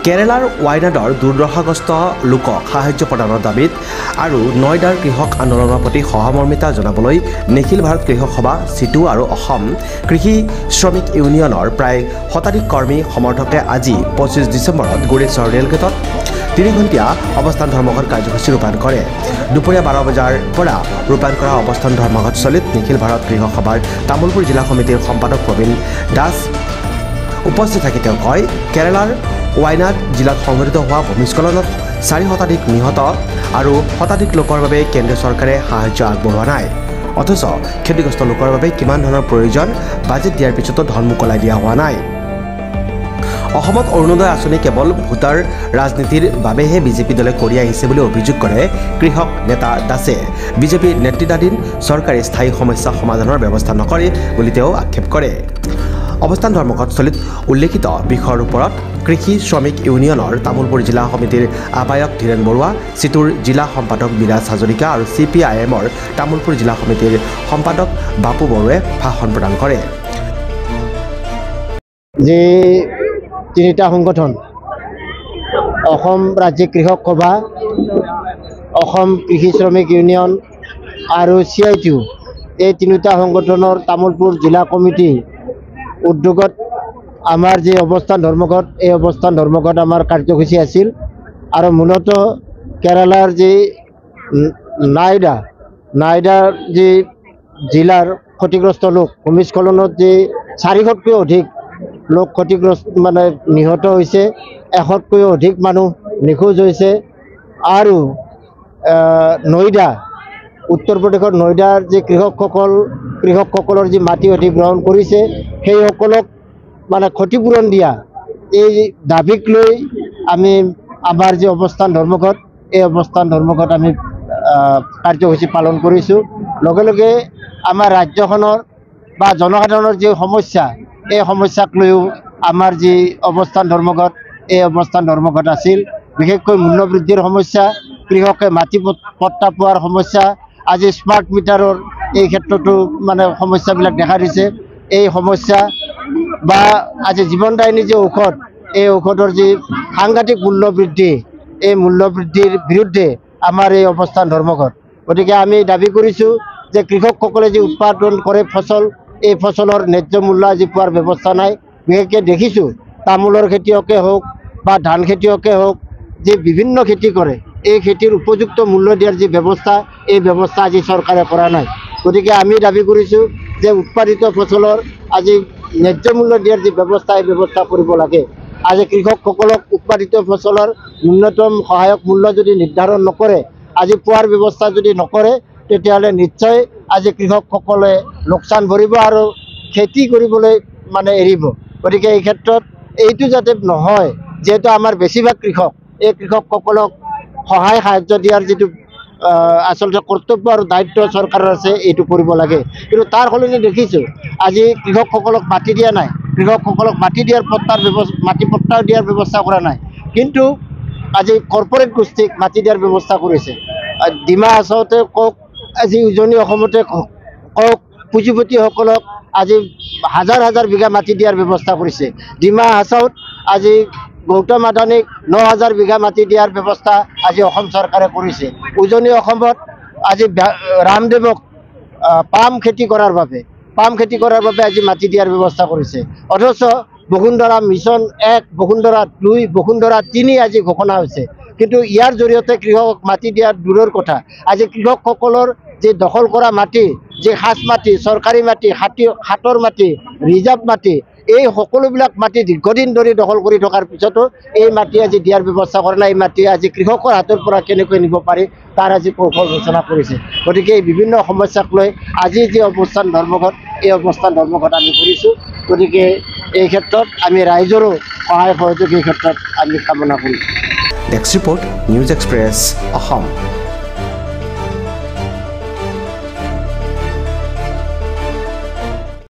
কেৰালাৰ ৱায়নাডৰ দুৰ্দশাগ্ৰস্ত লোকক সাহায্য প্ৰদানৰ দাবীত আৰু নয়ডাৰ কৃষক আন্দোলনৰ প্ৰতি সহমৰ্মিতা জনাবলৈ নিখিল ভাৰত কৃষক সভা চিটু আৰু অসম কৃষি শ্ৰমিক ইউনিয়নৰ প্ৰায় শতাধিক কৰ্মী সমৰ্থকে আজি 25 ডিচেম্বৰত গোৰেশ্বৰ ৰেলগেটত 3 ঘণ্টীয়া অৱস্থান ধৰ্মঘট কাৰ্যসূচী ৰূপায়ণ কৰে। দুপৰীয়া 12 বজাৰ পৰা ৰূপায়ণ কৰা অৱস্থান ধৰ্মঘটস্থলীত নিখিল ভাৰত কৃষক সভাৰ তামুলপুৰ জিলা সমিতিৰ সম্পাদক প্ৰবীণ দাস উপস্থিত থাকি তেওঁ কয়, কেৰালাৰ ৱায়নাড জিলাত সংঘটিত হোৱা ভূমিস্খলনত 4 শতাধিক নিহত আৰু শতাধিক লোকৰ বাবে কেন্দ্ৰীয় চৰকাৰে সাহায্য আগবঢ়োৱা নাই। অথচ ক্ষতিগ্ৰস্ত লোকৰ বাবে কিমান ধৰণৰ প্ৰয়োজন বাজেট দিয়াৰ পিছতো ধন মোকলাই দিয়া হোৱা নাই। অসমত অৰুণোদয় আঁচনি কেৱল ভোটাৰ ৰাজনীতিৰ বাবেহে বিজেপি দলে কৰি আহিছে বুলি অভিযোগ কৰে কৃষক নেতা দাসে। বিজেপিৰ নেতৃত্বাধীন চৰকাৰে স্থায়ী সমস্যা সমাধানৰ ব্যৱস্থা নকৰে বুলি তেওঁ আক্ষেপ কৰে। অৱস্থান ধৰ্মঘটস্থলীত উল্লেখিত বিষয়ৰ ওপৰত কৃষি শ্ৰমিক ইউনিয়নৰ তামুলপুৰ জিলা সমিতিৰ আহ্বায়ক ধীৰেন বৰুৱা, চিটুৰ জিলা সম্পাদক বিৰাজ হাজৰিকা আৰু CPIMৰ তামুলপুৰ জিলা সমিতিৰ সম্পাদক বাপু বড়োৱে ভাষণ প্ৰদান কৰে। যে তিনিটা সংগঠন অসম ৰাজ্যিক কৃষক সভা, অসম কৃষি শ্ৰমিক ইউনিয়ন আৰু CITU এই তিনিটা সংগঠনৰ তামুলপুৰ জিলা কমিটি উদ্যোগত আমাৰ যে অৱস্থান ধৰ্মঘট এই অৱস্থান ধৰ্মঘট আমাৰ কাৰ্যসূচী আছিল আৰু মূলতঃ কেৰালাৰ যে নাইডাৰ যে জিলাৰ ক্ষতিগ্ৰস্ত লোক ভূমিস্খলনত যে 400তকৈ অধিক লোক ক্ষতিগ্ৰস্ত মানে নিহত হৈছে, 100তকৈও অধিক মানুহ নিখোজ হৈছে আৰু নয়ডা উত্তৰ প্ৰদেশৰ নয়ডাৰ যে কৃষকসকলৰ যে মাটি অধিগ্ৰহণ কৰিছে সেইসকলক মানে ক্ষতিপূৰণ দিয়া এই দাবীক লৈ আমি আমাৰ যে অৱস্থান ধৰ্মঘট এই অৱস্থান ধৰ্মঘট আমি কাৰ্যসূচী পালন কৰিছোঁ। লগে লগে আমাৰ ৰাজ্যখনৰ বা জনসাধাৰণৰ যে সমস্যা এই সমস্যাক লৈও আমাৰ যি অৱস্থান ধৰ্মঘট এই অৱস্থান ধৰ্মঘট আছিল। বিশেষকৈ মূল্যবৃদ্ধিৰ সমস্যা, কৃষকে মাটি পট্টা পোৱাৰ সমস্যা, আজি স্মাৰ্ট মিটাৰৰ এই ক্ষেত্ৰতো মানে সমস্যাবিলাক দেখা দিছে। এই সমস্যা বা আজি জীৱনদায়িনী যে ঔষধ এই ঔষধৰ যি সাংঘাতিক মূল্যবৃদ্ধি এই মূল্যবৃদ্ধিৰ বিৰুদ্ধে আমাৰ এই অৱস্থান ধৰ্মঘট। গতিকে আমি দাবী কৰিছোঁ যে কৃষকসকলে যে উৎপাদন কৰে ফচল এই ফচলৰ ন্যায্য মূল্য আজি পোৱাৰ ব্যৱস্থা নাই। বিশেষকৈ দেখিছোঁ তামোলৰ খেতিয়কে হওক বা ধান খেতিয়কে হওক যে বিভিন্ন খেতি কৰে এই খেতিৰ উপযুক্ত মূল্য দিয়াৰ যি ব্যৱস্থা এই ব্যৱস্থা আজি চৰকাৰে কৰা নাই। গতিকে আমি দাবী কৰিছোঁ যে উৎপাদিত ফচলৰ আজি ন্যায্য মূল্য দিয়াৰ যি ব্যৱস্থা এই ব্যৱস্থা কৰিব লাগে। আজি কৃষকসকলক উৎপাদিত ফচলৰ ন্যূনতম সহায়ক মূল্য যদি নিৰ্ধাৰণ নকৰে, আজি পোৱাৰ ব্যৱস্থা যদি নকৰে তেতিয়াহ'লে নিশ্চয় আজি কৃষকসকলে লোকচান ভৰিব আৰু খেতি কৰিবলৈ মানে এৰিব। গতিকে এই ক্ষেত্ৰত এইটো যাতে নহয়, যিহেতু আমাৰ বেছিভাগ কৃষক এই কৃষকসকলক সহায় সাহায্য দিয়াৰ যিটো আচলতে কৰ্তব্য আৰু দায়িত্ব চৰকাৰৰ আছে এইটো কৰিব লাগে। কিন্তু তাৰ সলনি দেখিছোঁ আজি কৃষকসকলক মাটি দিয়া নাই, কৃষকসকলক মাটি দিয়াৰ মাটি পট্টা দিয়াৰ ব্যৱস্থা কৰা নাই, কিন্তু আজি কৰ্পৰেট গোষ্ঠীক মাটি দিয়াৰ ব্যৱস্থা কৰিছে। ডিমা হাছাওতে কওক, আজি উজনি অসমতে কওক, পুঁজিপতিসকলক আজি হাজাৰ হাজাৰ বিঘা মাটি দিয়াৰ ব্যৱস্থা কৰিছে। ডিমা হাছাওত আজি গৌতম আদানীক 9000 বিঘা মাটি দিয়াৰ ব্যৱস্থা আজি অসম চৰকাৰে কৰিছে। উজনি অসমত আজি ৰামদেৱক পাম খেতি কৰাৰ বাবে আজি মাটি দিয়াৰ ব্যৱস্থা কৰিছে। অথচ বসুন্ধৰা মিছন 1, বসুন্ধৰা 2, বসুন্ধৰা 3 আজি ঘোষণা হৈছে, কিন্তু ইয়াৰ জৰিয়তে কৃষকক মাটি দিয়াৰ দূৰৰ কথা। আজি কৃষকসকলৰ যে দখল কৰা মাটি, যে সাজ মাটি, চৰকাৰী মাটি, হাতৰ মাটি, ৰিজাৰ্ভ মাটি এই সকলোবিলাক মাটি দীৰ্ঘদিন ধৰি দখল কৰি থকাৰ পিছতো এই মাটি আজি দিয়াৰ ব্যৱস্থা কৰা নাই। এই মাটি আজি কৃষকৰ হাতৰ পৰা কেনেকৈ নিব পাৰি তাৰ আজি কৌশল ৰচনা কৰিছে। গতিকে এই বিভিন্ন সমস্যাক লৈ আজি যি অৱস্থান ধৰ্মঘট এই অৱস্থান ধৰ্মঘট আমি কৰিছোঁ। গতিকে এই ক্ষেত্ৰত আমি ৰাইজৰো সহায় সহযোগ এই ক্ষেত্ৰত আমি কামনা কৰিছোঁ। Next report, news express Assam.